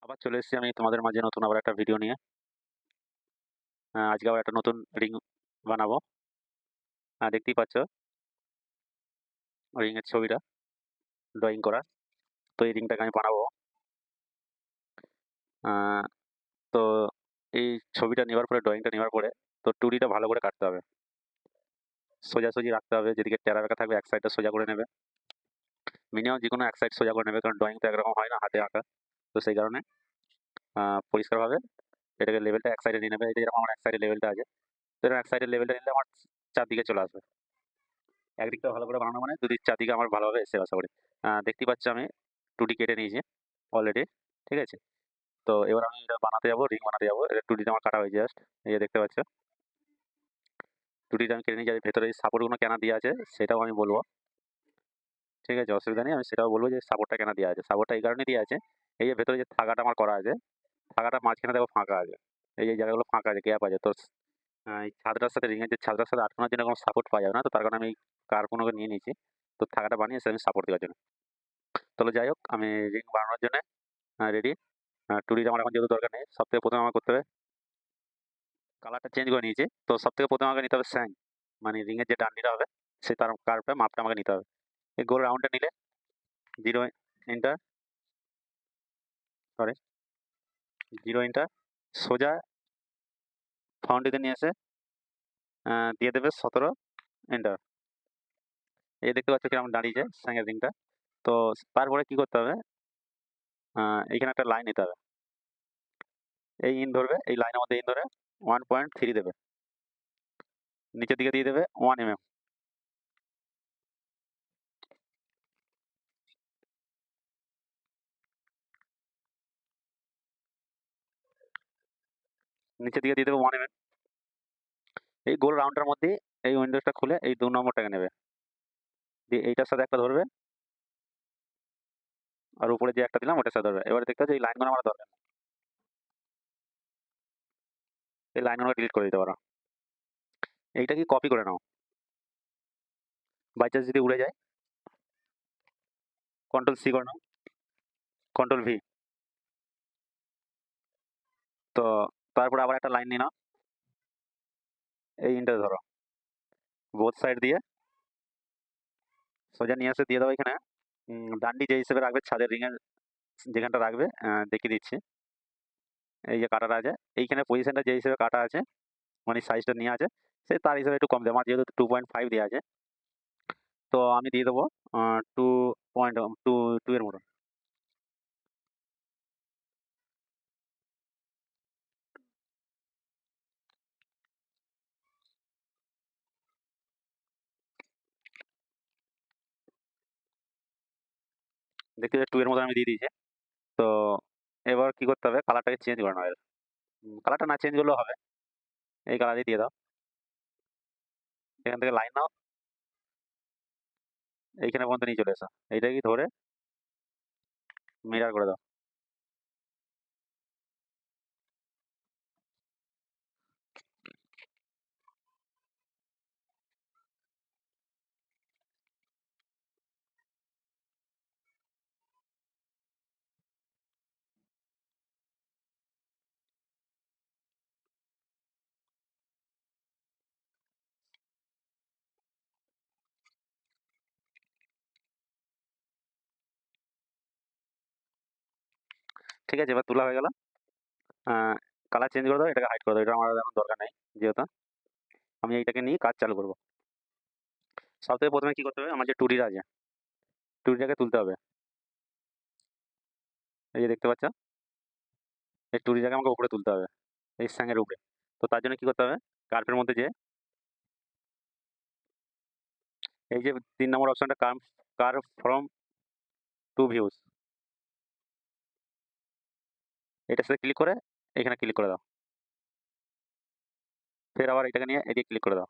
আবার চলে এসেছি আমি তোমাদের মাঝে নতুন আবার একটা ভিডিও নিয়ে। আজকে আবার একটা নতুন রিং বানাবো। দেখতেই পাচ্ছ রিং এর ছবিটা ড্রয়িং করা। তো এই রিংটাকে আমি বানাবো। আহ, তো এই ছবিটা নেওয়ার পরে ড্রয়িংটা নেওয়ার পরে তো টুরিটা ভালো করে কাটতে হবে, সোজাসুজি রাখতে হবে। যেদিকে টেরা বেঁকা থাকবে এক সাইডটা সোজা করে নেবে, মিনিমাম যে কোনো এক সাইড সোজা করে নেবে, কারণ ড্রয়িং তো একরকম হয় না, হাতে আঁকা। তো সেই কারণে পরিষ্কারভাবে এটাকে লেভেলটা এক সাইডে নিয়ে নেবে। এটা যেরকম আমার এক সাইডে লেভেলটা আছে, তো এরকম এক সাইডে লেভেলটা নিলে আমার চারদিকে চলে আসবে। একদিকটা ভালো করে বানানো মানে দুদিক চারদিকে আমার ভালোভাবে এসে আশা করি। দেখতেই পাচ্ছ আমি 2D কেটে নিয়েছি অলরেডি। ঠিক আছে, তো এবার আমি এটা বানাতে যাবো, রিং বানাতে যাবো। এটা 2Dটা আমার কাটা হয়েছে জাস্ট, এই যে দেখতে পাচ্ছ 2Dটা আমি কেটে নিয়ে যাই। ভেতরে এই সাপোর্টগুলো কেন দেওয়া আছে সেটাও আমি বলবো। ঠিক আছে, অসুবিধা নেই, আমি সেটাও বলবো যে সাপোর্টটা কেন দেওয়া আছে। সাপোর্টটা এই কারণে দেওয়া আছে, এই যে ভেতরে যে থাকাটা আমার করা আছে, থাকাটা মাঝখানে দেখো ফাঁকা আছে, এই যে জায়গাগুলো ফাঁকা আছে, গ্যাপ আছে। তো এই ছাদটার সাথে রিংয়ের যে ছাদটার সাথে আটকানোর জন্য কোনো সাপোর্ট পাওয়া যাবে না, তো তার কারণে আমি কার্বনকে নিয়ে নিয়েছি। তো থাকাটা বানিয়েছি আমি সাপোর্ট দেওয়ার জন্য। তাহলে যাই হোক, আমি রিং বানানোর জন্য রেডি। 2Dটা আমার এখন যেহেতু দরকার নেই, সব থেকে প্রথমে আমার করতে হবে কালারটা চেঞ্জ করে নিয়েছি। তো সব থেকে প্রথমে আমাকে নিতে হবে স্যাং, মানে রিংয়ের যে ডান্ডিটা হবে সে তার কার্ভটা মাপটা আমাকে নিতে হবে। এই গোল রাউন্ডটা নিলে 0 ইন্টার, সরি 0 ইন্টার সোজা ফাউন্ডেশন নিয়ে এসে দিয়ে দেবে 17 ইন্টার। এই দেখতে পাচ্ছ কিরকম দাঁড়িয়েছে স্যাংয়ের রিংটা। তো তারপরে কি করতে হবে, এইখানে একটা লাইন নিতে হবে, এই ইন ধরবে, এই লাইনের মধ্যে ইন ধরে 1.3 দেবে, নিচের দিকে দিয়ে দেবে 1 mm। নিচের দিকে দিয়ে দেবে 1 mm। এই গোল রাউন্ডটার মধ্যে এই উইন্ডোজটা খুলে এই 2 নম্বরটাকে নেবে, দিয়ে এইটার সাথে একটা ধরবে, আর উপরে যে একটা দিলাম ওটার সাথে ধরবে। এবারে দেখতে পাচ্ছ এই লাইনগুলো আমার দরকার নেই, এই লাইনগুলো ডিলিট করে দিতে পারো। এইটা কি কপি করে নাও, বাই চান্স যদি উড়ে যায় Ctrl+C করে নাও, Ctrl+V। তো তারপরে আবার একটা লাইন নিয়ে নাও, এই ইনটা ধরো, বোথ সাইড দিয়ে সোজা নিয়ে এসে দিয়ে দাও এখানে। ডান্ডি যে হিসেবে রাখবে ছাদের রিং এর যেখানটা রাখবে, দেখিয়ে দিচ্ছি। এই যে কাটাটা আছে, এইখানে পজিশনটা যে হিসেবে কাটা আছে, মানে সাইজটা নিয়ে আছে, সে তার হিসেবে একটু কম দেবে। আমার যেহেতু 2.5 দেওয়া আছে, তো আমি দিয়ে দেবো 2.2 এর মতন। দেখতে 2 এর মতন আমি দিয়ে দিয়েছি। তো এবার কি করতে হবে, কালারটাকে চেঞ্জ করে নেওয়া। কালারটা না চেঞ্জ করলেও হবে, এই কালারই দিয়ে দাও। এখান থেকে লাইন নাও, এইখানে পর্যন্ত নিয়ে চলে এসো, এইটাকে ধরে মিরার করে দাও। ঠিক আছে, এবার তোলা হয়ে গেল। কালার চেঞ্জ করে দাও, এটাকে হাইড করে দাও, এটা আমার এখন দরকার নেই যেহেতু। আমি এইটাকে নিয়ে কাজ চালু করবো। সব থেকে প্রথমে কি করতে হবে, আমার যে 2D আছে 2Dটাকে তুলতে হবে। এই যে দেখতে পাচ্ছ এই 2Dটাকে আমাকে উপরে তুলতে হবে, এই স্যাঙের উপরে। তো তার জন্য কি করতে হবে, কার্ভের মধ্যে যে এই যে 3 নম্বর অপশনটা কার্ভ ফ্রম টু ভিউজ, এটার সাথে ক্লিক করে এখানে ক্লিক করে দাও। ফের আবার এটাকে নিয়ে এদিকে ক্লিক করে দাও।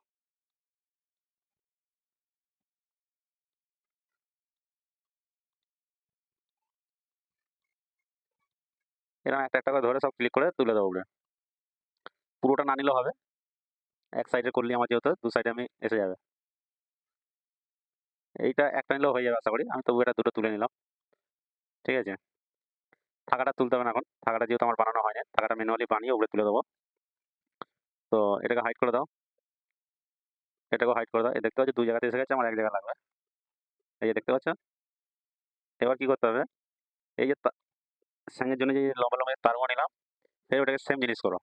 এরকম একটা একটা করে ধরে সব ক্লিক করে তুলে দাও উপরে। পুরোটা না নিলেও হবে, এক সাইডে করলে আমার যেহেতু 2 সাইডে আমি এসে যাবে। এইটা একটা নিলেও হয়ে যাবে আশা করি, আমি তবু এটা দুটো তুলে নিলাম। ঠিক আছে, থাকাটা তুলতে হবে না এখন, থাকাটা যেহেতু আমার বানানো হয়নি, থাকাটা ম্যানুয়ালি বানিয়ে উপরে তুলে দেবো। তো এটাকে হাইড করে দাও, এটাকেও হাইড করে দাও। এই দেখতে পাচ্ছ 2 জায়গাতে এসে গেছে, আমার 1 জায়গায় লাগবে। এই যে দেখতে পাচ্ছ? এবার কি করতে হবে, এই যে স্যাঙের জন্য যে লম্বা লম্বা তারগুলো নিলাম, ফের ওটাকে সেম জিনিস করো,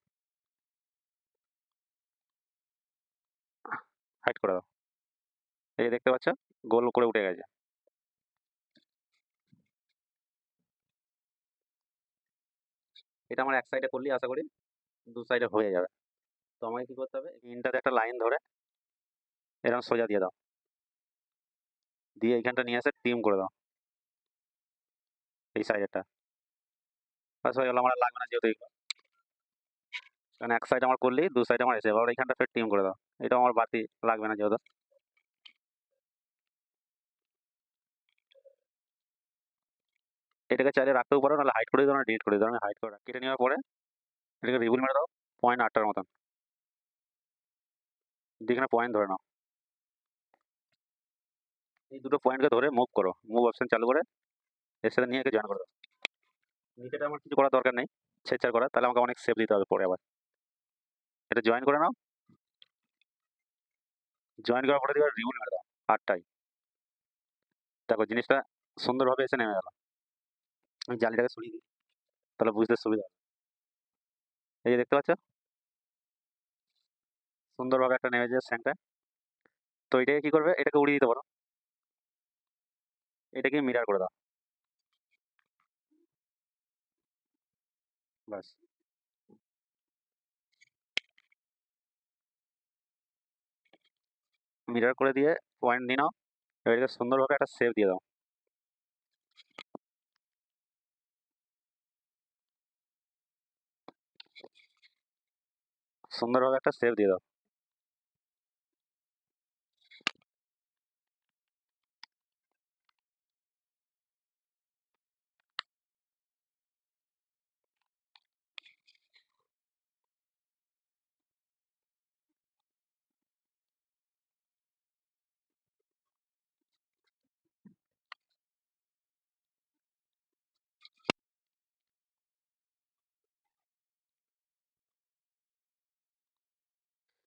হাইড করে দাও। এই যে দেখতে পাচ্ছ গোল করে উঠে গেছে। এটা আমার এক সাইডে করলেই আশা করি 2 সাইডে হয়ে যাবে। তো আমাকে কি করতে হবে, ইনটাতে একটা লাইন ধরে এরকম সোজা দিয়ে দাও, দিয়ে এইখানটা নিয়ে এসে ট্রিম করে দাও এই সাইডেরটা। বাস হয়ে গেল, আমার আর লাগবে না যেহেতু এইগুলো। কারণ এক সাইড আমার করলেই 2 সাইড আমার এসে যাবে। আবার এইখানটা ফের ট্রিম করে দাও, এটা আমার বাড়তি লাগবে না যেহেতু। এটাকে চাইলে রাখতেও পারো, নাহলে হাইড করে দিও, না ডিলিট করে দিও। আমি হাইড করে কেটে নেওয়ার পরে এটাকে রিবুল মেরে দাও, পয়েন্ট 8টার মতন, যেখানে পয়েন্ট ধরে নাও। এই দুটো পয়েন্টকে ধরে মুভ করো, মুভ অপশন চালু করে এর সাথে নিয়ে একে জয়েন করে দাও। নিচেটা আমার কিছু করার দরকার নেই, ছেড়ছাড় করা, তাহলে আমাকে অনেক সেভ দিতে হবে পরে আবার। এটা জয়েন করে নাও, জয়েন করার পরে দিবার রিবুল মেরে দাও 8টাই। দেখো জিনিসটা সুন্দরভাবে এসে নেমে গেল। আমি জালিটাকে সরিয়ে দিই, তাহলে বুঝতে সুবিধা হবে। এই যে দেখতে পাচ্ছ সুন্দরভাবে একটা নেমে যায় স্যাংটা। তো এটাকে কি করবে, এটাকে উড়িয়ে দিতে পারো, এটাকে মিরার করে দাও, ব্যাস। মিরার করে দিয়ে পয়েন্ট নিয়ে নাও, এবার এটাকে সুন্দরভাবে একটা সেভ দিয়ে দাও। সুন্দরভাবে একটা সেভ দিয়ে দাও।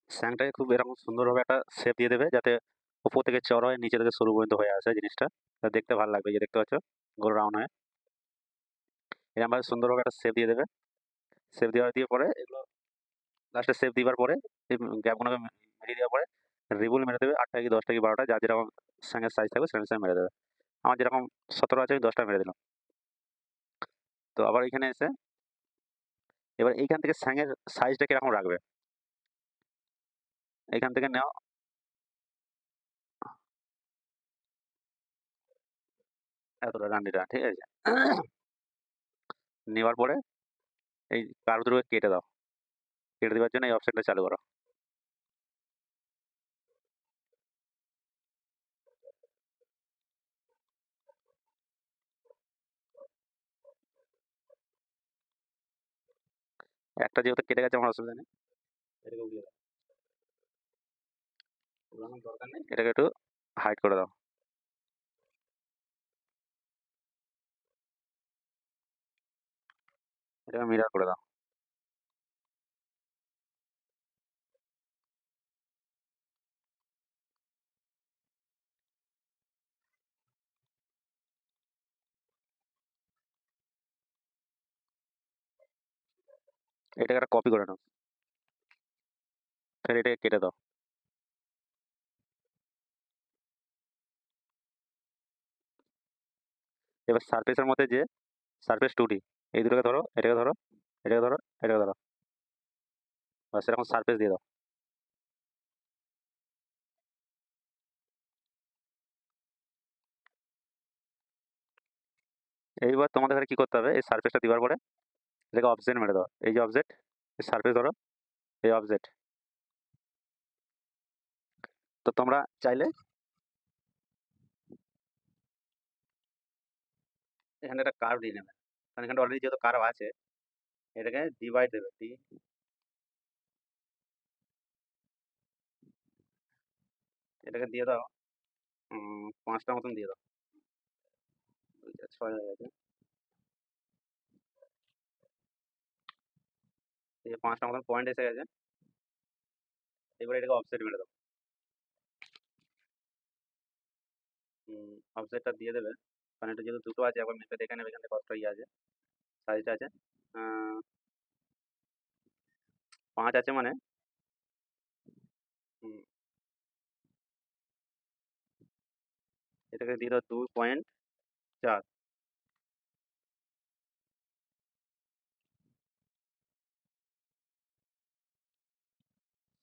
স্যাংটাকে খুব এরকম সুন্দরভাবে একটা শেপ দিয়ে দেবে, যাতে উপর থেকে চড়া হয়, নিচে থেকে সরু পর্যন্ত হয়ে আসে জিনিসটা, তা দেখতে ভালো লাগবে। এই যে দেখতে পাচ্ছ গোল রাউন্ড হয়ে এরকম ভাবে সুন্দরভাবে একটা শেপ দিয়ে দেবে। শেপ দেওয়ার দিয়ে পরে এগুলো লাস্টে শেপ দিবার পরে এই গ্যাপগুলোকে মিলিয়ে দেওয়ার পরে রিবুল মেরে দেবে 8টা কি 10টা কি 12টা, যার যেরকম স্যাঙের সাইজ থাকবে সেরকম মেরে দেবে। আমার যেরকম 17 আছে আমি 10টা মেরে দিলাম। তো আবার এখানে এসে এবার এইখান থেকে স্যাঙের সাইজটা কিরকম রাখবে, এইখান থেকে নেওয়া এতটা ডান্ডিটা, ঠিক আছে? নেওয়ার পরে এই কার্ভ দুটোকে কেটে দাও, কেটে দেওয়ার জন্য এই অপশনটা চালু করো। একটা যেহেতু কেটে গেছে আমার অসুবিধা নেই, এটাকে উড়িয়ে দাও, উড়ানোর দরকার নেই, এটাকে একটু হাইড করে দাও। এটাকে মিরার করে দাও। এটাকে একটা কপি করে নাও, ফের এটাকে কেটে দাও। এবার সারফেসের মধ্যে যে সারফেস 2D, এই দুটোকে ধরো, এটাকে ধরো, এটাকে ধরো, এটাকে ধরো, বা সেরকম সারফেস দিয়ে দাও। এইবার তোমাদের এখানে কি করতে হবে, এই সারফেসটা দেওয়ার পরে এটাকে অবজেক্ট মেরে দাও। এই যে অবজেক্ট, এই সারফেস ধরো, এই অবজেক্ট। তো তোমরা চাইলে এখানে একটা কার্ভ দিয়ে নেবে, কারণ এখানে অলরেডি যেহেতু কার্ভ আছে, এটাকে ডিভাইড দেবে, এটাকে দিয়ে দাও 5টা মতন দিয়ে দাও। 6 হয়ে গেছে। এই যে 5টা মতন পয়েন্ট এসে গেছে। এবার এটাকে অফসেট মেরে দাও। অফসেটটা দিয়ে দেবে, কারণ এটা যেহেতু দুটো আছে, একবার মেপে দেখে নেবে এখান থেকে কতটা ইয়ে আছে, সাইজটা আছে। 5 আছে মানে হুম, এটাকে দিয়ে দাও 2.4।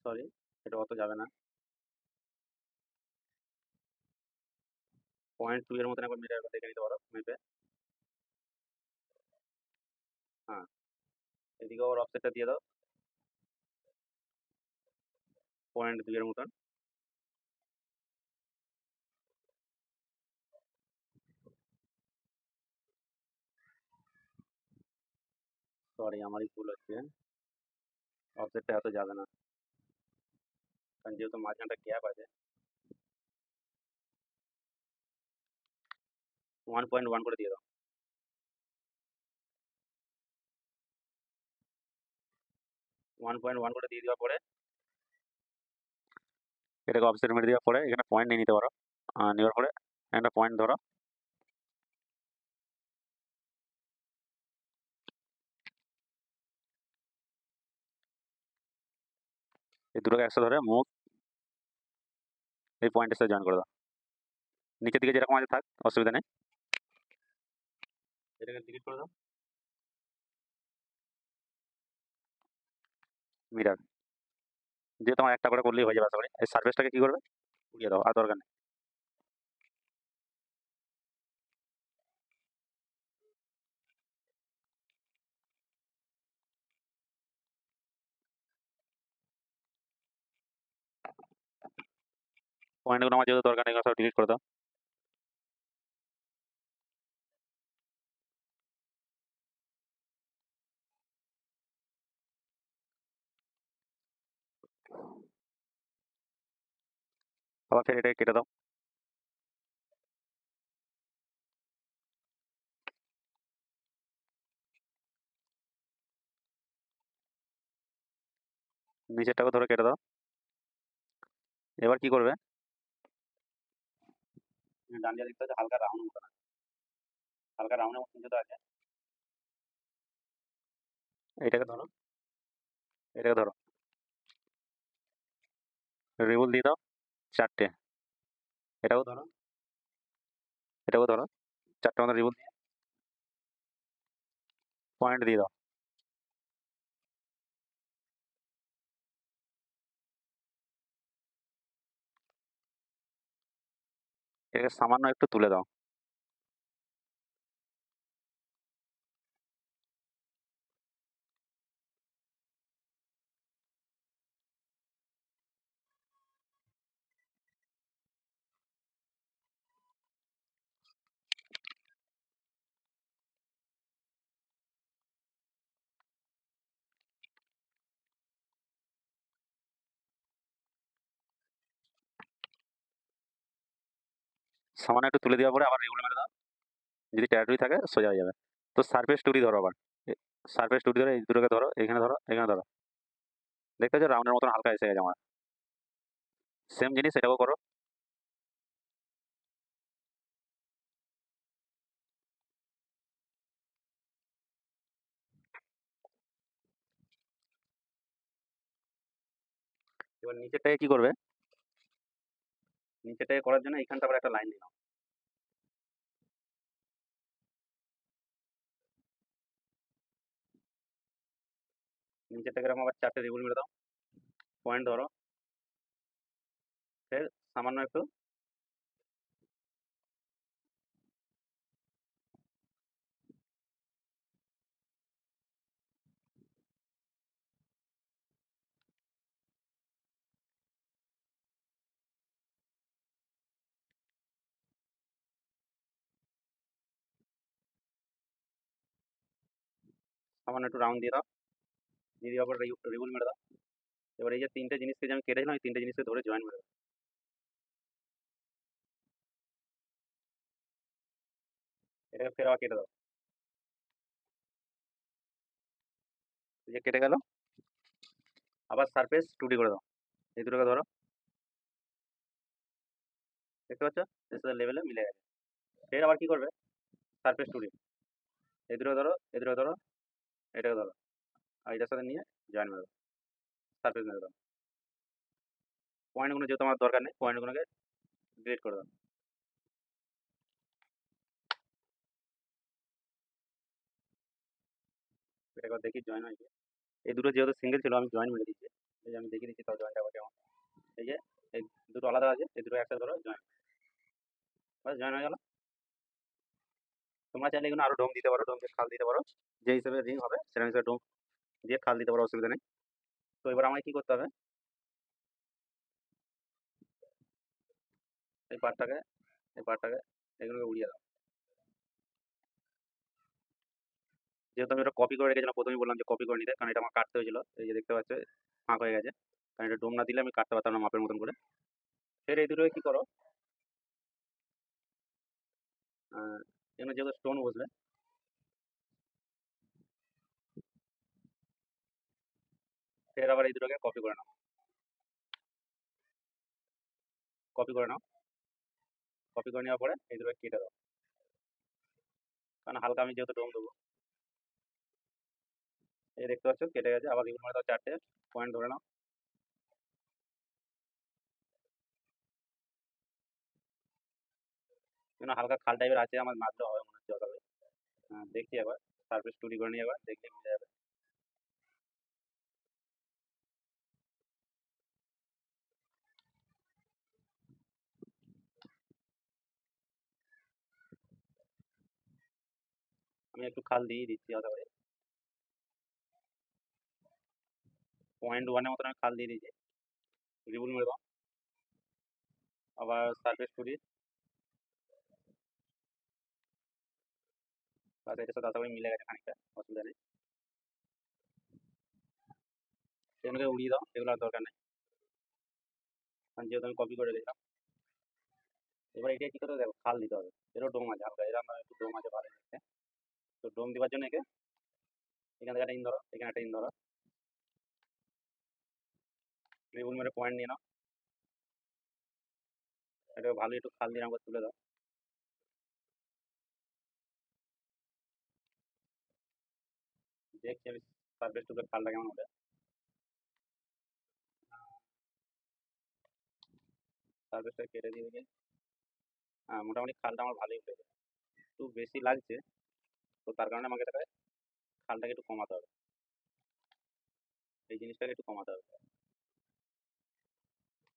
সরি, এটা অত যাবে না। 0.2 এর মতন একবার মেরে একবার দেখে নিতে পারো মেপে। হ্যাঁ, এদিকে আবার অফসেটটা দিয়ে দাও 0.2 এর মতন। সরি, আমারই ভুল হচ্ছে, অফসেটটা এত যাবে না, কারণ যেহেতু মাঝখানটা গ্যাপ আছে। 1.1 করে দিয়ে দাও। 1.1 করে দিয়ে দেওয়ার পরে এটাকে অফসেট মেরে দেওয়ার পরে এখানে পয়েন্ট নিয়ে নিতে পারো। নেওয়ার পরে একটা পয়েন্ট ধরো, এই দুটোকে একসাথে ধরে মুভ এই পয়েন্টের সাথে জয়েন করে দাও। নিচের দিকে যেরকম আছে থাক, অসুবিধা নেই। এটাকে ডিলিট করে দাও। মিরার যেহেতু আমার একটা করে করলেই হয়ে যাবে আশা করি। এই সার্ফেসটাকে কি করবে, উড়িয়ে দাও, আর দরকার নেই। পয়েন্টগুলো আমার যেহেতু দরকার নেই, সব ডিলিট করে দাও। আবার ফের এটাকে কেটে দাও। নিচেরটাকে ধরে কেটে দাও। এবার কি করবে, ডান দিকে দেখতে হচ্ছে হালকা রাউন্ড মতন আছে, হালকা রাউন্ডের মতন যেটা আছে, এটাকে ধরো, এটাকে ধরো, রিবুল দিয়ে দাও 4টে। এটাও ধরো, এটাও ধরো, 4টে মতো রিবুল দিয়ে পয়েন্ট দিয়ে দাও। এটাকে সামান্য একটু তুলে দাও। সামান্য একটু তুলে দেওয়ার পরে আবার রিবুল মেরে দাও। যদি টেরাটরি থাকে সোজা হয়ে যাবে। তো সারফেস টুরি ধরো আবার, সারফেস টুরি ধরে এই দুটোকে ধরো, এখানে ধরো, এখানে ধরো। দেখতে পাচ্ছ রাউন্ডের মতন হালকা এসে গেছে আমার। সেম জিনিস এটাকেও করো। এবার নিচেরটাকে কি করবে, নিচেরটাকে করার জন্য এখানটা আবার একটা লাইন দিয়ে নাও। নিচেরটাকে এরকম আবার 4টে রিবুল মেরে দাও। পয়েন্ট ধরো, ফের সামান্য একটু, সামান্য একটু রাউন্ড দিয়ে দাও। দিয়ে দেওয়ার পর রিবুল মেরে দাও। এবার এই যে 3টে জিনিসকে যে আমি কেটেছিলাম, এই 3টে জিনিসকে ধরে জয়েন মেরে দাও। এটাকে ফের আবার কেটে দাও। এই যে কেটে গেল, আবার সারফেস 2D করে দাও। এই দুটোকে ধরো, দেখতে পাচ্ছ এর সাথে লেভেলে মিলে গেছে। ফের আবার কি করবে, সারফেস 2D, এই দুটোকে ধরো, এই দুটোকে ধরো, এটাকে ধরো, আর এটার সাথে নিয়ে জয়েন মেরে দাও, সারফেস মেরে দাও। পয়েন্টগুলো যেহেতু আমার দরকার নেই, পয়েন্টগুলোকে ডিলিট করে দাও। এটা একবার দেখি জয়েন হয় কি। এই দুটো যেহেতু সিঙ্গেল ছিল আমি জয়েন মেরে দিচ্ছি, এই যে আমি দেখিয়ে দিচ্ছি তাও জয়েনটা আবার কেমন। এই যে এই দুটো আলাদা আছে, এই দুটো একসাথে ধরো জয়েন, বাস জয়েন হয়ে গেল। তোমরা চাইলে এগুলো আরো ডোম দিতে পারো, ডোম দিয়ে খাল দিতে পারো, যে হিসেবে রিং হবে সেরকম হিসেবে ডোম দিয়ে খাল দিতে পারো, অসুবিধা নেই। তো এবার আমাকে কি করতে হবে, এই পার্টটাকে, এই পার্টটাকে এগুলোকে উড়িয়ে দাও। যেহেতু আমি এটা কপি করে রেখেছিলাম, প্রথমেই বললাম যে কপি করে নিতে, কারণ এটা আমার কাটতে হয়েছিল। এই যে দেখতে পাচ্ছ ফাঁক হয়ে গেছে, কারণ এটা ডোম না দিলে আমি কাটতে পারতাম না মাপের মতন করে। ফের এই দুটোকে কি করো, এখানে যেহেতু স্টোন বসবে, ফের আবার এই দুটোকে কপি করে নাও, কপি করে নাও। কপি করে নেওয়ার পরে এই দুটোকে কেটে দাও, কারণ হালকা আমি যেহেতু ডোম দেবো। এই দেখতে পাচ্ছ কেটে গেছে। আবার রিবন মারে দাও, চারটে পয়েন্ট ধরে নাও। কিন্তু হালকা খাল টাইপের আছে, আমার মারতে হবে মনে হচ্ছে যত হবে। দেখছি একবার, সার্ফেস 2D করে নিই একবার, দেখলে মিলে যাবে। আমি একটু খাল দিয়ে দিচ্ছি আলাদা করে, 0.1 মতন আমি খাল দিয়ে দিয়েছি। রিবন মেরে দাও, আবার সার্ফেস 2D, বাস এটার সাথে আশা করি মিলে গেছে খানিকটা, অসুবিধা নেই। এগুলোকে উড়িয়ে দাও, এগুলো আর দরকার নেই, কারণ যেহেতু আমি কপি করে রেখেছিলাম। এবার এটা কি করতে হবে, দেখো খাল দিতে হবে। এরও ডোম আছে হালকা, এরকম একটু ডোম আছে ভালো দেখতে। তো ডোম দেওয়ার জন্য একে এখান থেকে একটা ইন ধরো, এখানে একটা ইন ধরো, রিবন মেরে পয়েন্ট নিয়ে নাও। এটাকে ভালো একটু খাল দিয়ে আমাকে তুলে দাও। দেখছি আমি সার্ফেস টুকের খালটা কেমন হবে। সার্ফেসটা কেটে দিয়ে দেখি, মোটামুটি খালটা আমার ভালোই উঠেছে, একটু বেশি লাগছে। তো তার কারণে আমাকে এটাকে খালটাকে একটু কমাতে হবে, এই জিনিসটাকে একটু কমাতে হবে।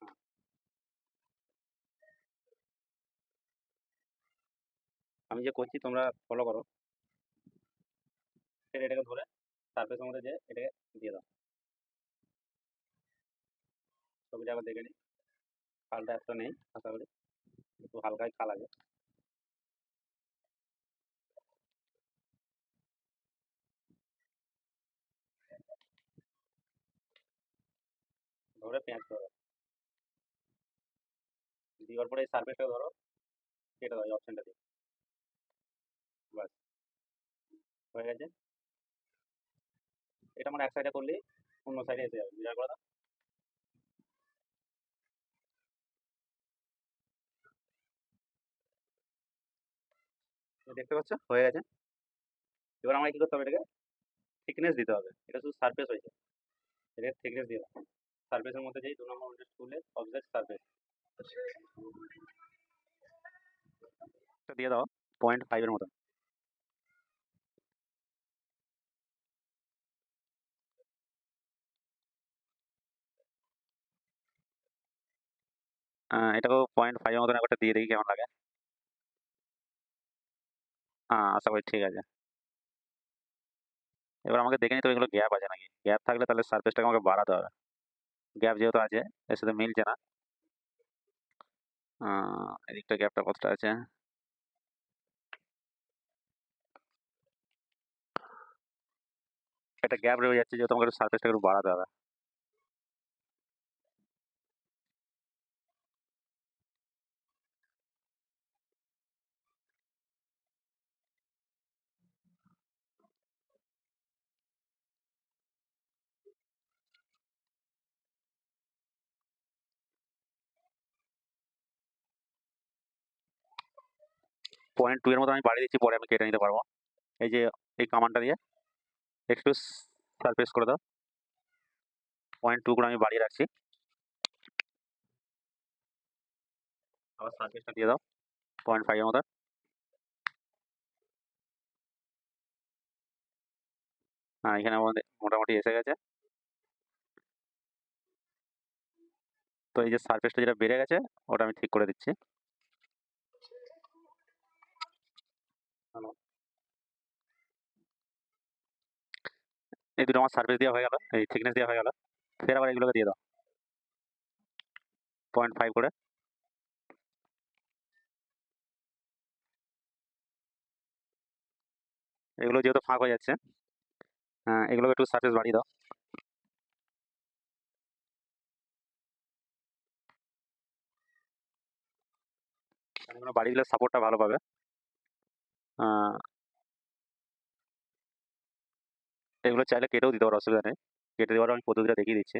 হ্যাঁ, আমি যে করছি তোমরা ফলো করো। ফের এটাকে ধরে সার্ফেসের মধ্যে যে এটাকে দিয়ে দাও। ছবিটা আবার দেখে নিই, খালটা এত নেই আশা করি, একটু হালকাই খাল আছে। ধরে পেঁয়াজ করে দাও, দেওয়ার পরে এই সার্ফেসটা ধরো, কেটে দাও এই অপশনটা দিয়ে, বাস হয়ে গেছে। এটা আমার এক সাইডে করলেই অন্য সাইডে এসে যাবে, বিরাট করে দাও। এই দেখতে পাচ্ছ হয়ে গেছে। এবার আমাকে কি করতে হবে, এটাকে থিকনেস দিতে হবে। এটা শুধু সার্ফেস হয়েছে, এটাকে থিকনেস দিয়ে দাও। সার্ফেসের মধ্যে যেই 2 নম্বর স্কুলে অবজেক্ট সার্ফেস দিয়ে দাও, 0.5 মতো। এটাকেও 0.5 মতন একটা দিয়ে দেখি কেমন লাগে। আশা করি ঠিক আছে। এবার আমাকে দেখে নিতে হবে এগুলো গ্যাপ আছে নাকি, গ্যাপ থাকলে তাহলে সার্ফেসটাকে আমাকে বাড়াতে হবে। গ্যাপ যেহেতু আছে, এর সাথে মিলছে না। এদিকটা গ্যাপটা কতটা আছে, একটা গ্যাপ রয়ে যাচ্ছে, যেহেতু আমাকে সার্ফেসটা একটু বাড়াতে হবে। 0.2 এর মতো আমি বাড়িয়ে দিচ্ছি, পরে আমি কেটে নিতে পারবো। এই যে এই কামানটা দিয়ে একটু সারফেস করে দাও, 0.2 করে আমি বাড়িয়ে রাখছি। আবার সারফেসটা দিয়ে দাও 0.5 এর মতো। হ্যাঁ, এখানে আমাদের মোটামুটি এসে গেছে। তো এই যে সারফেসটা যেটা বেড়ে গেছে ওটা আমি ঠিক করে দিচ্ছি। এই দুটো আমার সারফেস দেওয়া হয়ে গেল, এই থিকনেস দেওয়া হয়ে গেল। ফের আবার এগুলোকে দিয়ে দাও 0.5 করে। এগুলো যেহেতু ফাঁক হয়ে যাচ্ছে, এগুলোকে একটু সারফেস বাড়িয়ে দাও। এগুলো বাড়িয়ে দিলে সাপোর্টটা ভালো পাবে। আহ, এগুলো চাইলে কেটেও দিতে পারো, অসুবিধা নেই। কেটে দেওয়ার আমি পদ্ধতিটা দেখিয়ে দিচ্ছি।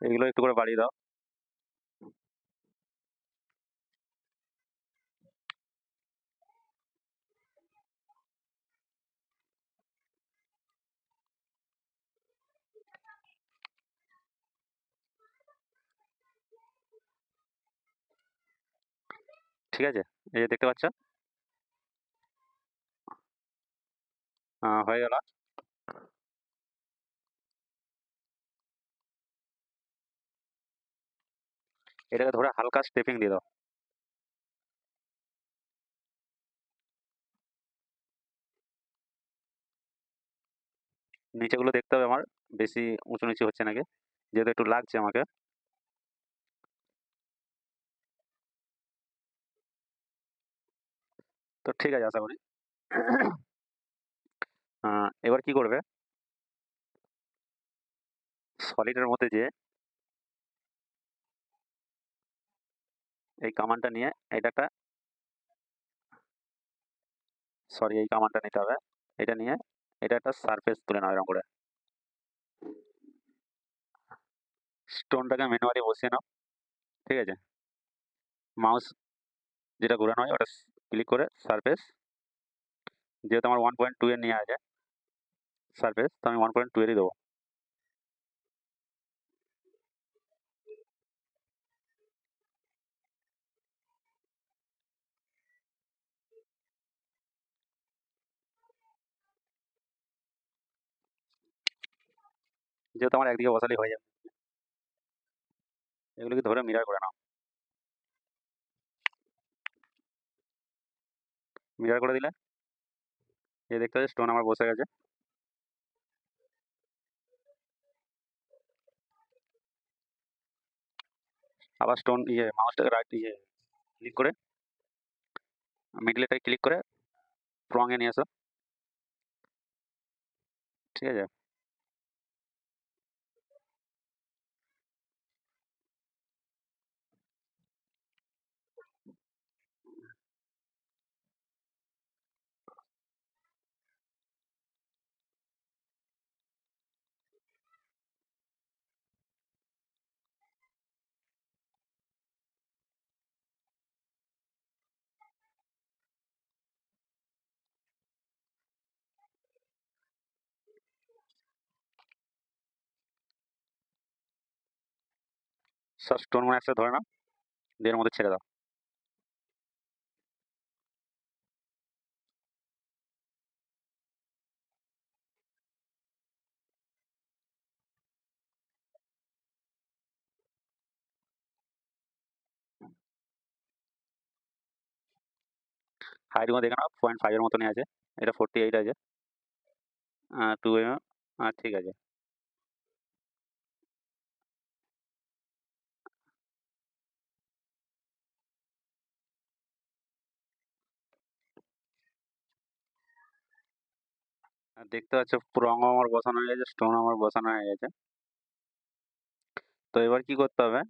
এগুলো একটু করে বাড়িয়ে দাও। ঠিক আছে, এই যে দেখতে পাচ্ছ হয়ে গেল। এটাকে ধরে হালকা স্টেপিং দিয়ে দাও। নিচেগুলো দেখতে হবে আমার বেশি উঁচু নিচু হচ্ছে নাকি, যেহেতু একটু লাগছে আমাকে। তো ঠিক আছে, আশা করি। এবার কি করবে, সলিডের মধ্যে যে এই কামানটা নিয়ে এটা একটা, সরি এই কামানটা নিতে হবে, এটা নিয়ে এটা একটা সারফেস তুলে নাও এরকম করে। স্টোনটাকে ম্যানুয়ালি বসিয়ে নাও। ঠিক আছে, মাউস যেটা ঘোরানো হয় ওটা ক্লিক করে সারফেস, যেহেতু আমার 1.2 এর নিয়ে আছে সারফেস, তো আমি 1.2 এরই দেবো। যেহেতু আমার একদিকে বসালেই হয়ে যাবে, এগুলোকে ধরে মিরার করে নাও। মিরার করে দিলে এই দেখতে পাচ্ছি স্টোন আমার বসে গেছে। আবার স্টোন মাউসটাকে রাইট ক্লিক করে মিডলেটায় ক্লিক করে প্রং এ নিয়ে আসো। ঠিক আছে, সব স্টোন গুলো একসাথে ধরে নাও, দিয়ে এর মধ্যে ছেড়ে দাও। হাইট গুলো দেখে নাও, 0.5 এর মতনই আছে, এটা 48 আছে। 2 mm। ঠিক আছে। দেখতে পাচ্ছ পুরো অঙ্গ আমার বসানো হয়ে গেছে, স্টোন আমার বসানো হয়ে গেছে। তো এবার কি করতে হবে,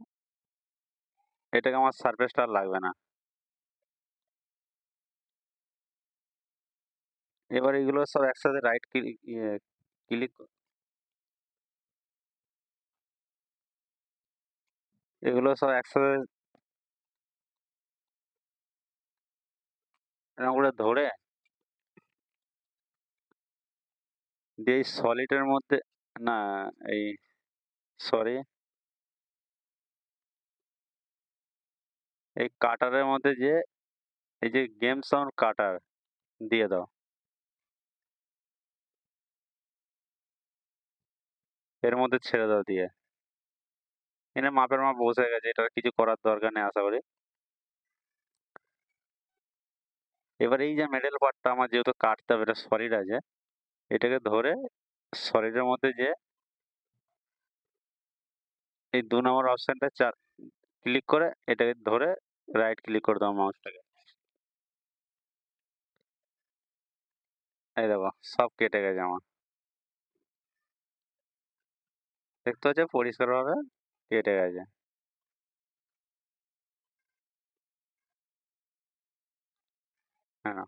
এটাকে আমার সারফেসটা আর লাগবে না। এবার এগুলো সব একসাথে রাইট ক্লিক ক্লিক এগুলো সব একসাথে এরকম করে ধরে দিয়ে সলিডের মধ্যে, না এই সরি, এই কাটারের মধ্যে যে এই যে গেম সাউন্ড কাটার দিয়ে দাও, এর মধ্যে ছেড়ে দাও দিয়ে। এনে মাপের মাপ বসে গেছে, এটা কিছু করার দরকার নেই আশা করি। এবার এই যে মিডল পার্টটা আমার যেহেতু কাটতে হবে, এটা সলিড আছে, এটাকে ধরে সলিডের মধ্যে যে এই 2 নম্বর অপশনটা ক্লিক করে এটাকে ধরে রাইট ক্লিক করে দাও মাউসটাকে। এই দেখো সব কেটে গেছে আমার, দেখতে হচ্ছে পরিষ্কার ভাবে কেটে গেছে। হ্যাঁ,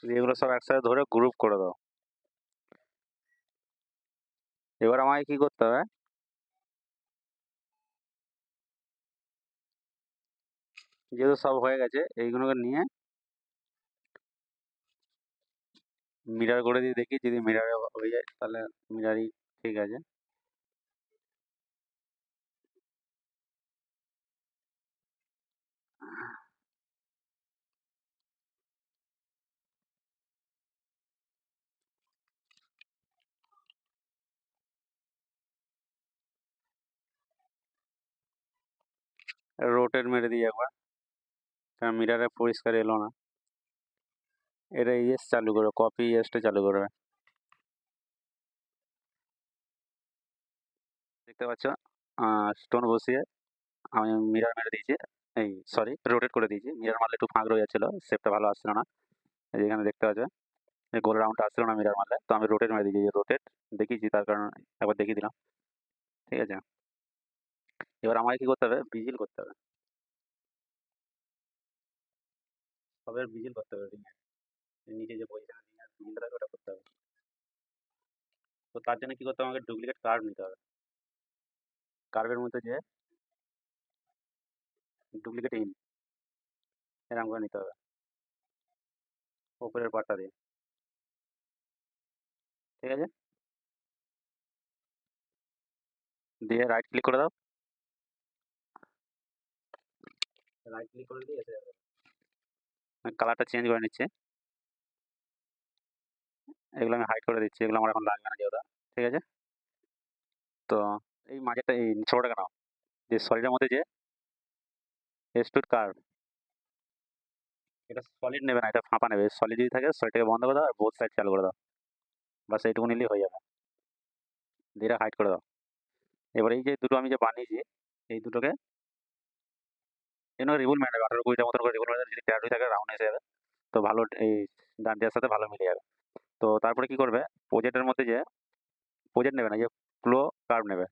এগুলো সব একসাথে ধরে গ্রুপ করে দাও। এবার আমাকে কি করতে হবে, যেহেতু সব হয়ে গেছে এইগুলোকে নিয়ে মিরার করে দিয়ে দেখি, যদি মিরারে হয়ে যায় তাহলে মিরারই ঠিক আছে। রোটেট মেরে দিই একবার, কারণ মিরারে পরিষ্কার এলো না। এটা ইয়েস চালু করো, কপি ইয়েসটা চালু করবে। দেখতে পাচ্ছ স্টোন বসিয়ে আমি মিরার মেরে দিয়েছি, এই সরি রোটেট করে দিয়েছি। মিরার মারলে একটু ফাঁক রয়ে যাচ্ছিল, শেপটা ভালো আসছিল না। এই যে এখানে দেখতে পাচ্ছ এই গোল রাউন্ডটা আসছিল না মিরার মারলে, তো আমি রোটেট মেরে দিয়েছি। রোটেট দেখিয়েছি তার কারণ একবার দেখিয়ে দিলাম, ঠিক আছে। এবার আমাকে কি করতে হবে, ভিজিল করতে হবে, সবের ভিজিল করতে হবে ring এর নিচে যে পজিশনে ring এর ভিজিলটা থাকে ওটা করতে হবে। তো তার জন্য কি করতে হবে, আমাকে ডুপ্লিকেট কার্ভ নিতে হবে। কার্ভের মধ্যে যে ডুপ্লিকেট ইন এরকম করে নিতে হবে উপরের পার্টটা দিয়ে, ঠিক আছে। দিয়ে রাইট ক্লিক করে দাও, রাইট ক্লিক করে দিয়ে এসে যাবে। কালারটা চেঞ্জ করে নিচ্ছে, এগুলো আমি হাইড করে দিচ্ছি, এগুলো আমার এখন লাগবে না যেহেতু, ঠিক আছে। তো এই মাঝেরটা এই ছোটটা নাও, যে সলিডের মধ্যে যে এক্সট্রুড কার্ভ, এটা সলিড নেবে না, এটা ফাঁপা নেবে। সলিড যদি থাকে সলিডটাকে বন্ধ করে দাও আর বোথ সাইড চালু করে দাও, বাস এইটুকু নিলেই হয়ে যাবে। দিয়ে হাইড করে দাও। এবার এই যে দুটো আমি যে বানিয়েছি এই দুটোকে এনে রিবুল মেরে নেবে, 18-20টা মতন করে রিবুল মেরে যদি ট্যাড হয়ে থাকে রাউন্ড এসে যাবে, তো ভালো এই ডান্ডিয়ার সাথে ভালো মিলে যাবে। তো তারপরে কি করবে, প্রজেক্টের মধ্যে যে প্রজেক্ট নেবে না, যে ফ্লো কার্ভ নেবে,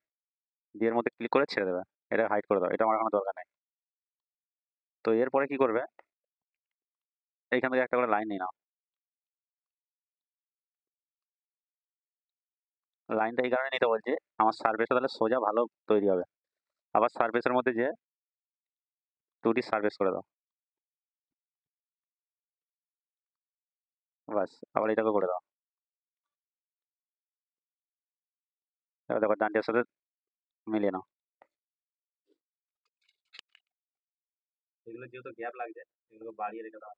দিয়ে এর মধ্যে ক্লিক করে ছেড়ে দেবে। এটা হাইড করে দাও, এটা আমার কোনো দরকার নেই। তো এরপরে কি করবে, এইখান থেকে একটা করে লাইন নিয়ে নাও। লাইনটা এই কারণে নিতে বলছি, আমার সার্ফেসটা তাহলে সোজা ভালো তৈরি হবে। আবার সার্ফেসের মধ্যে যে 2D সার্ফেস করে দাও, বাস আবার এটাকে করে দাও। এবার দেখো ডান্ডিয়ার সাথে মিলিয়ে নাও। এগুলো যেহেতু গ্যাপ লাগছে এগুলোকে বাড়িয়ে রেখে দাও,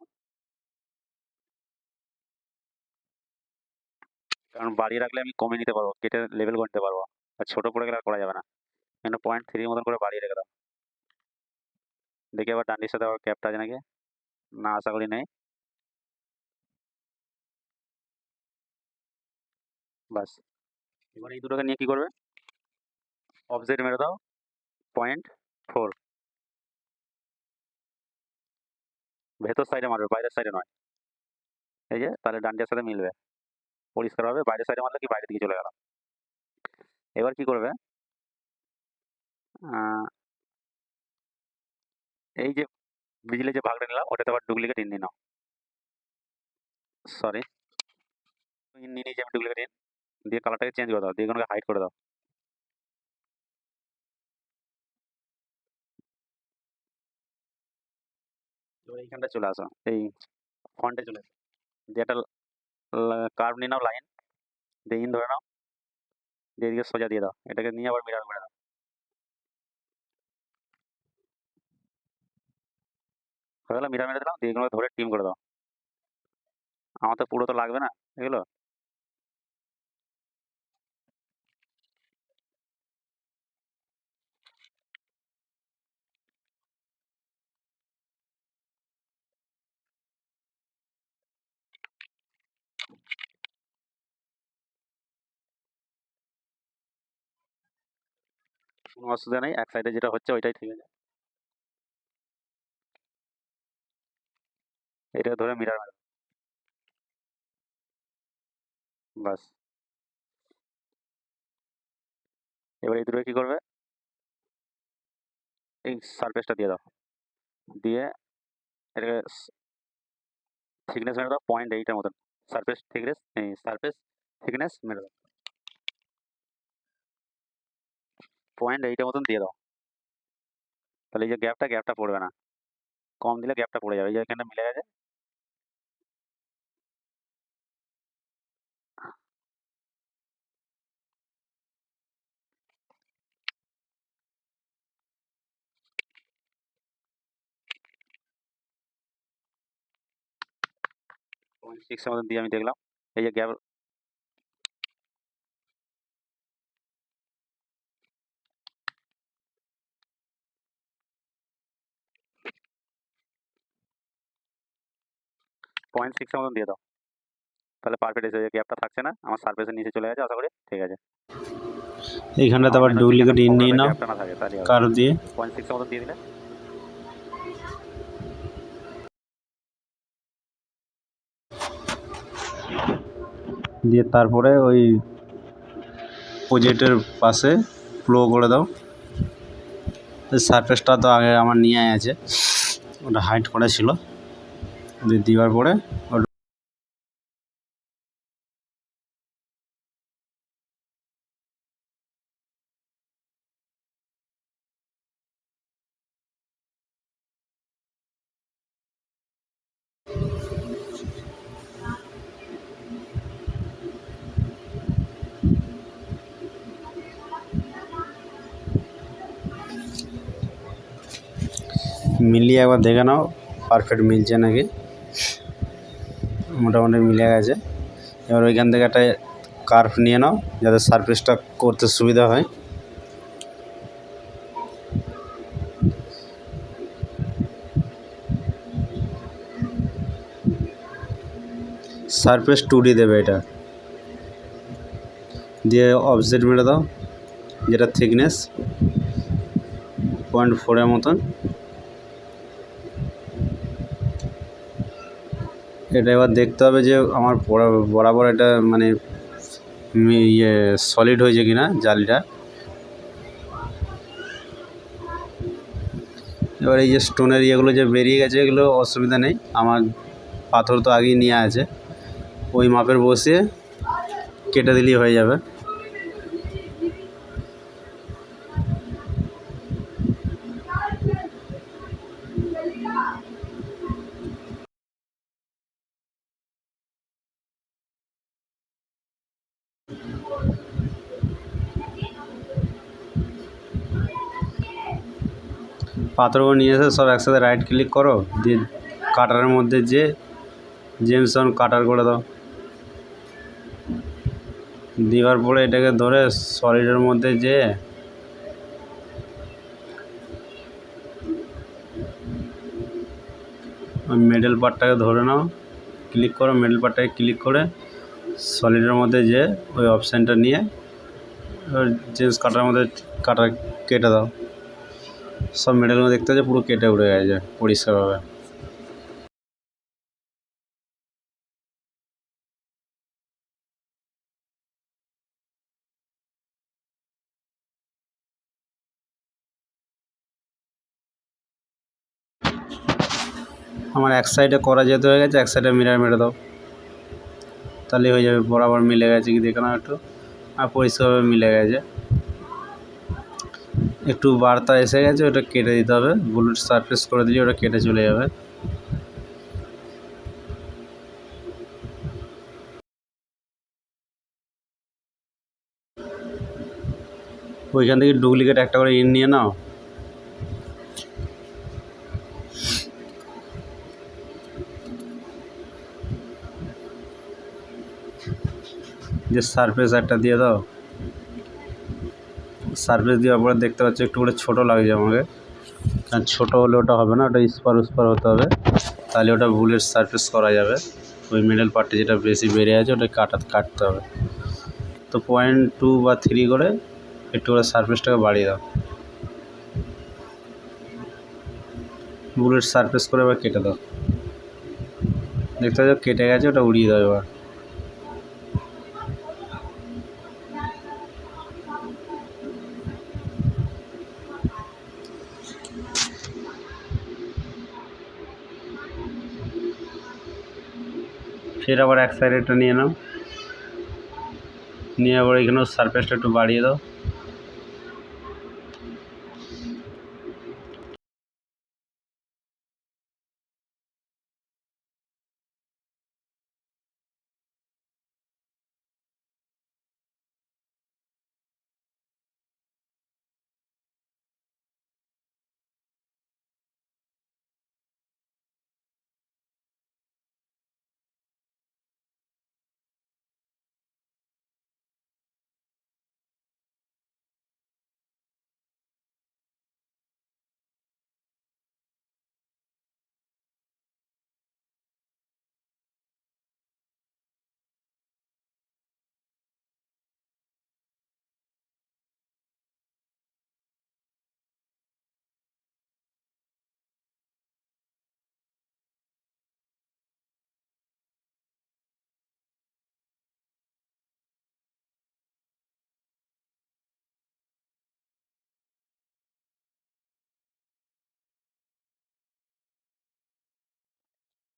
কারণ বাড়িয়ে রাখলে আমি কমিয়ে নিতে পারবো, কেটে লেভেল করে নিতে পারবো। আর ছোট পড়ে গেলে আর করা যাবে না। এখানে 0.3 মতন করে বাড়িয়ে রেখে দাও। দেখি আবার ডান্ডির সাথে আবার গ্যাপটা আছে নাকি, না আশা করি নেই। বাস এবার এই দুটোকে নিয়ে কি করবে, অফসেট মেরে দাও 0.4, ভেতর সাইডে মারবে, বাইরের সাইডে নয়। এই যে তাহলে ডান্ডিয়ার সাথে মিলবে পরিষ্কার হবে। বাইরের সাইডে মারলে কি বাইরের দিকে চলে গেল। এবার কি করবে, এই যে বিজলি যে ভাগটা নিলাম ওটাতে আবার ডুপ্লিকেট ইন নিয়ে নাও, সরি ইন নিয়ে নিয়েছি আমি ডুপ্লিকেট ইন, দিয়ে কালারটাকে চেঞ্জ করে দাও, দিয়ে এগুলোকে হাইড করে দাও। এবার এইখানটা চলে আসো, এই ফন্টে চলে আসো, দিয়ে একটা কার্ভ নিয়ে নাও, লাইন দিয়ে ইন ধরে নাও, দিয়ে এদিকে সোজা দিয়ে দাও, এটাকে নিয়ে আবার মিরার করে দাও। হয়ে গেল, মিরার মেরে দিলাম, দিয়ে এগুলো ধরে টিম করে দাও। আমার তো পুরো তো লাগবে না এগুলো। কোনো অসুবিধা নেই, এক সাইডে যেটা হচ্ছে ওইটাই ঠিক আছে। এটা ধরে মিরার মেরে দাও, বাস। এবার এই দুটো কি করবে, এই সারফেসটা দিয়ে দাও, দিয়ে এটাকে থিকনেস মেরে দাও 0.8 মতন, সারফেস থিকনেস, এই সারফেস থিকনেস মেরে দাও 0.8 মতন দিয়ে দাও। তাহলে এই যে গ্যাপটা পড়বে না, কম দিলে গ্যাপটা পড়ে যাবে, এই যে এখানে মিলে গেছে। সিক্স মতন দিয়ে আমি দেখলাম, এই যে গ্যাপ, পয়েন্ট সিক্স মতন দিয়ে দাও, তাহলে পারফেক্ট এসে গ্যাপটা থাকছে না, আমার সারফেসের নিচে চলে গেছে আশা করি, ঠিক আছে। এইখানটাতে আবার ডুপ্লিকেট ইন নিয়ে নাও গ্যাপটা না থাকে তাহলে কার্ভ দিয়ে, 0.6 মতন দিয়ে দিলে। দিয়ে তারপরে ওই প্রজেক্টের পাশে ফ্লো করে দাও। সারফেসটা তো আগে আমার নিয়ে আছে, ওটা হাইড করা ছিল, দিয়ে দেওয়ার পরে মিলিয়ে একবার দেখে নাও পারফেক্ট মিলছে নাকি। মোটামুটি মিলে গেছে। এবার ওইখান থেকে একটা কার্ভ নিয়ে নাও যাতে সারফেসটা করতে সুবিধা হয়। সারফেস 2D দেবে এটা, দিয়ে অফসেট মেরে দাও, যেটা থিকনেস 0.4 মতন। এটা এবার দেখতে হবে যে আমার বরাবর এটা মানে ইয়ে সলিড হয়েছে কিনা জালিটা। এবার এই যে স্টোনের ইয়েগুলো যে বেরিয়ে গেছে এগুলো অসুবিধা নেই, আমার পাথর তো আগেই নিয়ে আছে, ওই মাপের বসিয়ে কেটে দিলেই হয়ে যাবে। পাথরগুলো নিয়ে এসে সব একসাথে রাইট ক্লিক করো, দিয়ে কাটারের মধ্যে যে জেমসন কাটার করে দাও। দেওয়ার পরে এটাকে ধরে সলিডের মধ্যে যে ওই মিডল পার্টটাকে ধরে নাও, ক্লিক করো, মিডল পার্টটাকে ক্লিক করে সলিডের মধ্যে যে ওই অপশানটা নিয়ে এবার জেমস কাটার মধ্যে কাটা কেটে দাও, সব মেডেলগুলো দেখতে পাচ্ছ পুরো কেটে উড়ে গেছে পরিষ্কারভাবে। আমার এক সাইডে করা যেতে হয়ে গেছে, এক সাইডে মিরার মেরে দাও, তাহলে হয়ে যাবে। বরাবর মিলে গেছে কি দেখে নাও একটু, আর পরিষ্কারভাবে মিলে গেছে। একটু বার্তা এসে গেছে, ওটা কেটে দিতে হবে, বুলেট সারফেস করে দিলে ওটা কেটে চলে যাবে। ওইখান থেকে ডুপ্লিকেট একটা করে ইন নিয়ে নাও, যে সারফেস একটা দিয়ে দাও। সারফেস দেওয়ার পরে দেখতে পাচ্ছ একটু করে ছোটো লাগছে আমাকে, কারণ ছোটো হলে ওটা হবে না, ওটা স্পার উস্পার হতে হবে, তাহলে ওটা বুলেট সারফেস করা যাবে। ওই মিডল পার্টে যেটা বেশি বেড়ে আছে ওটা কাটতে হবে। তো 0.2 বা 3 করে একটু করে সারফেসটাকে বাড়িয়ে দাও, বুলেট সারফেস করে এবার কেটে দাও। দেখতে পাচ্ছ কেটে গেছে, ওটা উড়িয়ে দাও এবার। ফের আবার এক সাইডেরটা নিয়ে নাও, নিয়ে আবার এখানেও সারফেসটা একটু বাড়িয়ে দাও।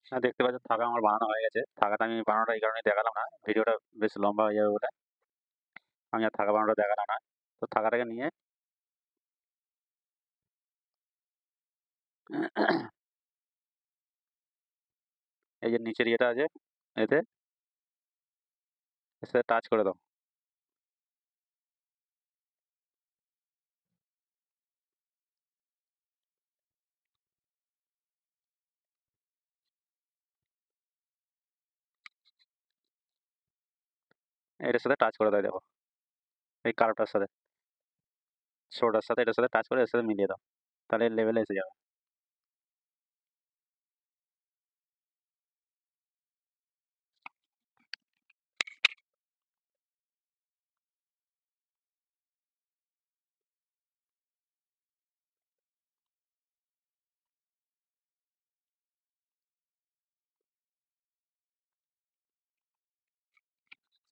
হ্যাঁ, দেখতে পাচ্ছ থাকা আমার বানানো হয়ে গেছে। থাকাটা আমি বানানোটা এই কারণে দেখালাম না, ভিডিওটা বেশ লম্বা হয়ে যাবে বলে আমি আর থাকা বানানোটা দেখালাম না। তো থাকাটাকে নিয়ে এই যে নিচের ইয়েটা আছে, এতে এর সাথে টাচ করে দাও। এটার সাথে টাচ করে দাও, দেখো এই কার্ভটার সাথে, শোটার সাথে এটার সাথে টাচ করে এর সাথে মিলিয়ে দাও, তাহলে লেভেলে এসে যাবে।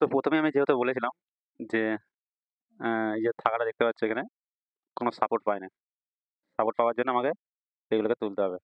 তো প্রথমে আমি যেহেতু বলেছিলাম যে এই যে থাকাটা দেখতে পাচ্ছ এখানে কোনো সাপোর্ট পায় না, সাপোর্ট পাওয়ার জন্য আমাকে এগুলোকে তুলতে হবে।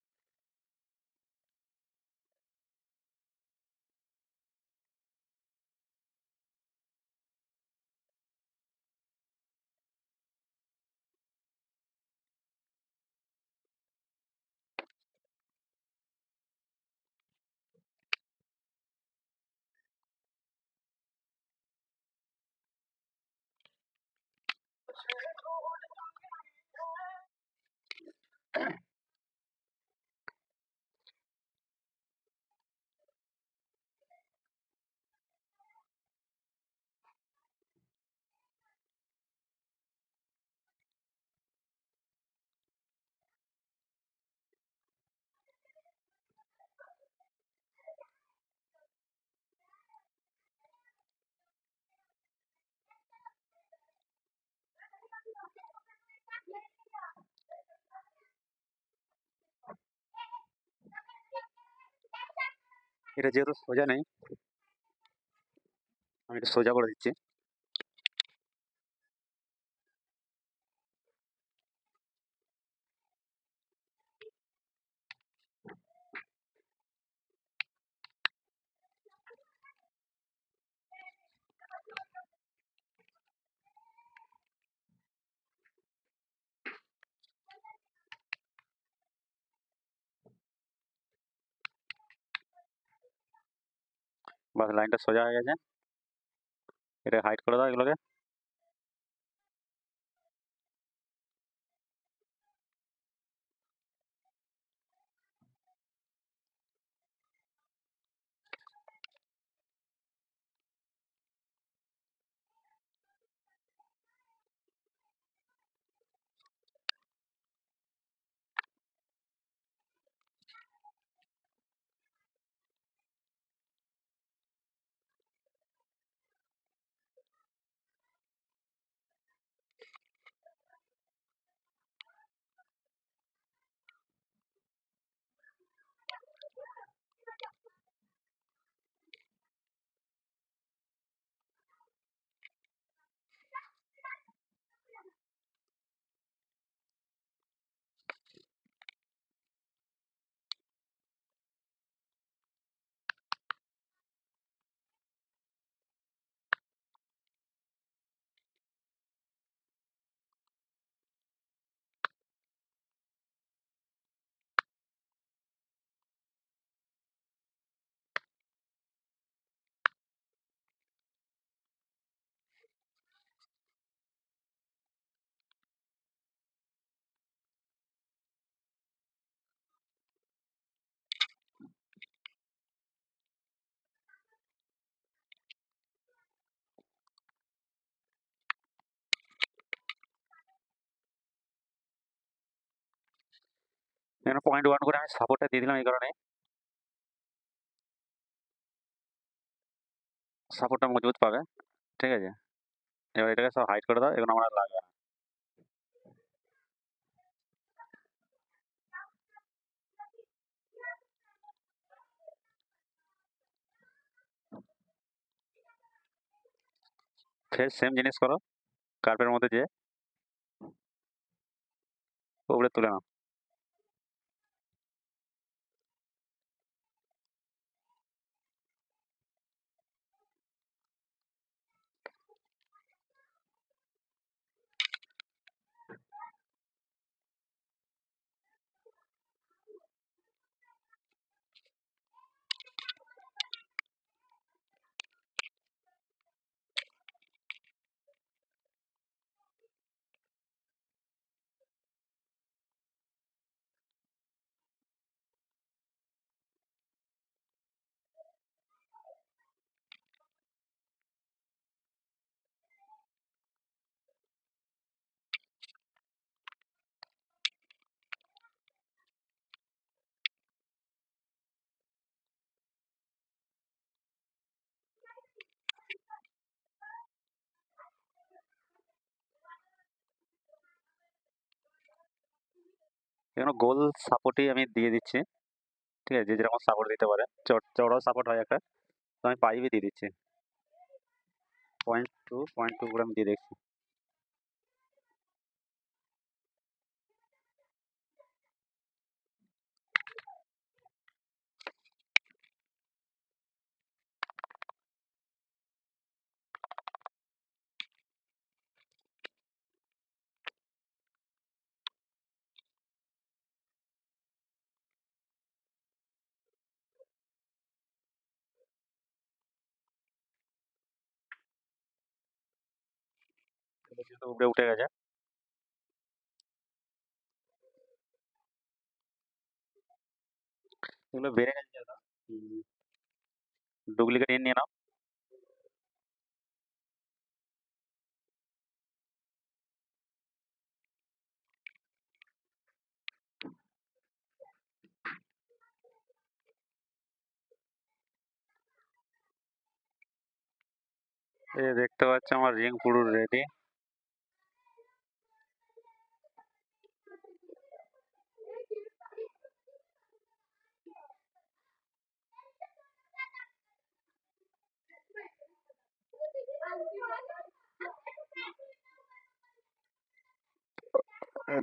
এটা যেহেতু সোজা নেই, আমি এটা সোজা করে দিচ্ছি। বাস লাইনটা সোজা হয়ে গেছে। এটা হাইড করে দাও এগুলোকে। এখানে 0.1 করে আমি সাপোর্টটা দিয়ে দিলাম, এই কারণে সাপোর্টটা মজবুত পাবে। ঠিক আছে, এবার এটাকে সব হাইড করে দাও, এগুলো আমার আর লাগবে না। ফের সেম জিনিস করো, কার্ভের মধ্যে যে উপরে তুলে নাও। এগুলো গোল সাপোর্টই আমি দিয়ে দিচ্ছি। ঠিক আছে, যে যেরকম সাপোর্ট দিতে পারে, চড়াও সাপোর্ট হয় একটা, তো আমি পাইপই দিয়ে দিচ্ছি। 0.2 করে আমি দিয়ে দেখছি। যেহেতু উপরে উঠে গেছে, এগুলো বেড়ে গেছে যেহেতু, ডুপ্লিকেট ইন নিয়ে নাও। এই দেখতে পাচ্ছ আমার রিং পুরো রেডি।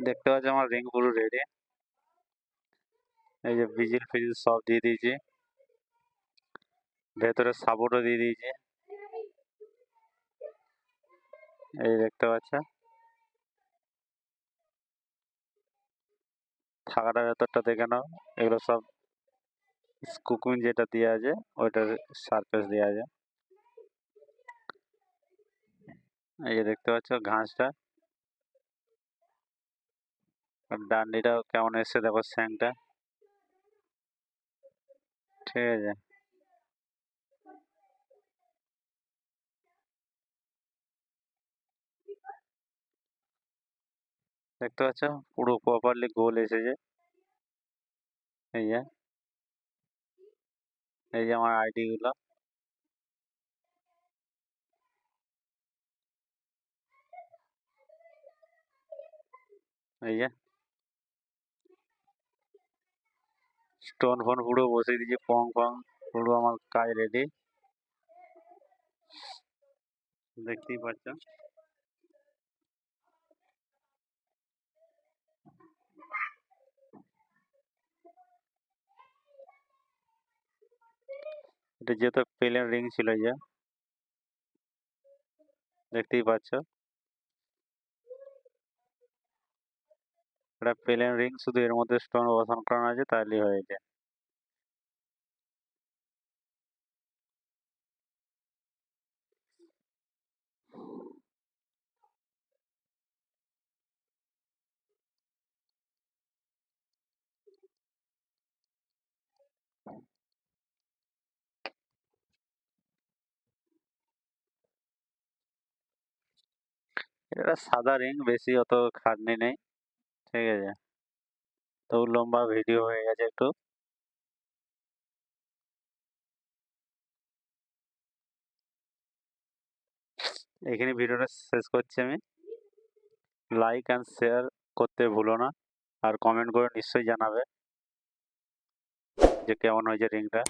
দেখতে পাচ্ছ আমার রিং পুরো রেডি। এই যে বিজিল ফিজিল সব দিয়ে দিয়েছি, ভেতরে সাপোর্টও দিয়ে দিয়েছি। এই দেখতে পাচ্ছ থাকাটা ভেতরটা দেখে নাও। এগুলো সব কুকুইন যেটা দেওয়া আছে ওইটার সারফেস দেওয়া আছে। এই যে দেখতে পাচ্ছ ঘাসটা, আর ডান্ডিটাও কেমন এসছে দেখো স্যাংটা, ঠিক আছে। দেখতে পাচ্ছ পুরো প্রপারলি গোল এসেছে। এই যে আমার আইডি গুলো, এই যে স্টোন ফোন পুরো বসিয়ে দিয়েছি, পং ফং পুরো আমার কাজ রেডি, দেখতেই পাচ্ছ। এটা যেহেতু প্লেন রিং ছিল, যে দেখতেই পাচ্ছ এটা প্লেন রিং, শুধু এর মধ্যে স্টোন বসানো করানো আছে তাহলেই হয়ে যায়। এটা সাদা রিং, বেশি অত খাটনি নেই, ঠিক আছে। তো লম্বা ভিডিও হয়ে গেছে একটু। এখানে ভিডিওটা শেষ করছি আমি। লাইক অ্যান্ড শেয়ার করতে ভুলো না, আর কমেন্ট করে নিশ্চয়ই জানাবে যে কেমন হয়েছে রিংটা।